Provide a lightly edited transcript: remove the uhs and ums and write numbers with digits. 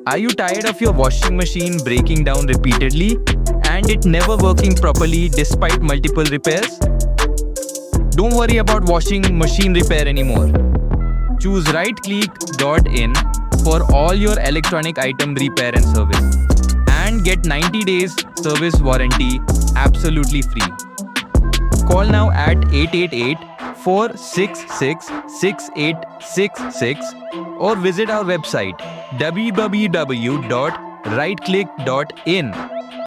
Are you tired of your washing machine breaking down repeatedly and it never working properly despite multiple repairs? Don't worry about washing machine repair anymore. Choose rightclick.in for all your electronic item repair and service and get 90 days service warranty absolutely free. Call now at 888-466-6866 or visit our website www.rightclick.in